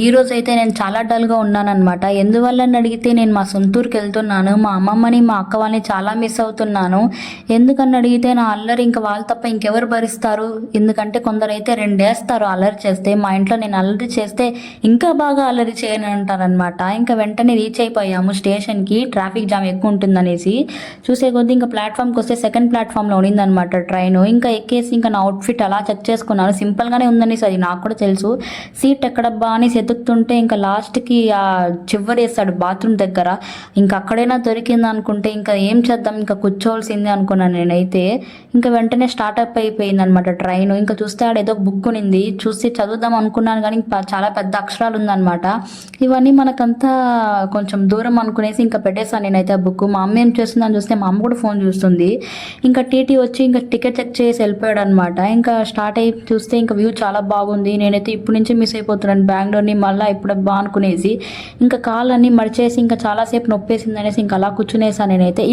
ఈ రోజు అయితే నేను చాలా డల్గా ఉన్నానన్నమాట. ఎందువల్లని అడిగితే నేను మా సొంతూరుకి వెళ్తున్నాను. మా అమ్మమ్మని మా అక్క వాళ్ళని చాలా మిస్ అవుతున్నాను. ఎందుకని అడిగితే నా అల్లరి ఇంకా వాళ్ళు తప్ప ఇంకెవరు భరిస్తారు. ఎందుకంటే కొందరైతే 2 వేస్తారు అల్లరి చేస్తే. మా ఇంట్లో నేను అల్లరి చేస్తే ఇంకా బాగా అల్లరి చేయని అంటారనమాట. ఇంకా వెంటనే రీచ్ అయిపోయాము స్టేషన్కి. ట్రాఫిక్ జామ్ ఎక్కువ ఉంటుందనేసి చూసే కొద్దీ ఇంకా ప్లాట్ఫామ్కి వస్తే సెకండ్ ప్లాట్ఫామ్లో ఉండిందనమాట ట్రైన్. ఇంకా ఎక్కేసి ఇంకా నా అవుట్ఫిట్ అలా చెక్ చేసుకున్నాను. సింపుల్గానే ఉందనేసి అది నాకు కూడా తెలుసు. సీట్ ఎక్కడబ్బా అని వెతుకుతుంటే ఇంకా లాస్ట్కి ఆ చివరేస్తాడు బాత్రూమ్ దగ్గర. ఇంకా అక్కడైనా దొరికింది అనుకుంటే ఇంకా ఏం చేద్దాం, ఇంకా కూర్చోవలసిందే అనుకున్నాను నేనైతే. ఇంకా వెంటనే స్టార్ట్అప్ అయిపోయింది అనమాట ట్రైన్. ఇంకా చూస్తే ఆడ ఏదో బుక్ ఉన్నింది, చూసి చదువుదాం అనుకున్నాను కానీ చాలా పెద్ద అక్షరాలు ఉందన్నమాట. ఇవన్నీ మనకంతా కొంచెం దూరం అనుకునేసి ఇంకా పెట్టేసాను నేనైతే ఆ బుక్. మా అమ్మ ఏం చేస్తుందని చూస్తే మా అమ్మ కూడా ఫోన్ చూస్తుంది. ఇంకా టీటీ వచ్చి ఇంకా టికెట్ చెక్ చేసి వెళ్ళిపోయాడు అనమాట. ఇంకా స్టార్ట్ అయ్యి చూస్తే ఇంకా వ్యూ చాలా బాగుంది. నేనైతే ఇప్పుడు నుంచి మిస్ అయిపోతున్నాను బెంగళూరుని. మళ్ళీ ఇప్పుడు బా అనుకునేసి ఇంకా కాళ్ళన్నీ మడిచేసి ఇంకా చాలాసేపు నొప్పేసింది అనేసి ఇంకా అలా కూర్చునేసాను నేనైతే.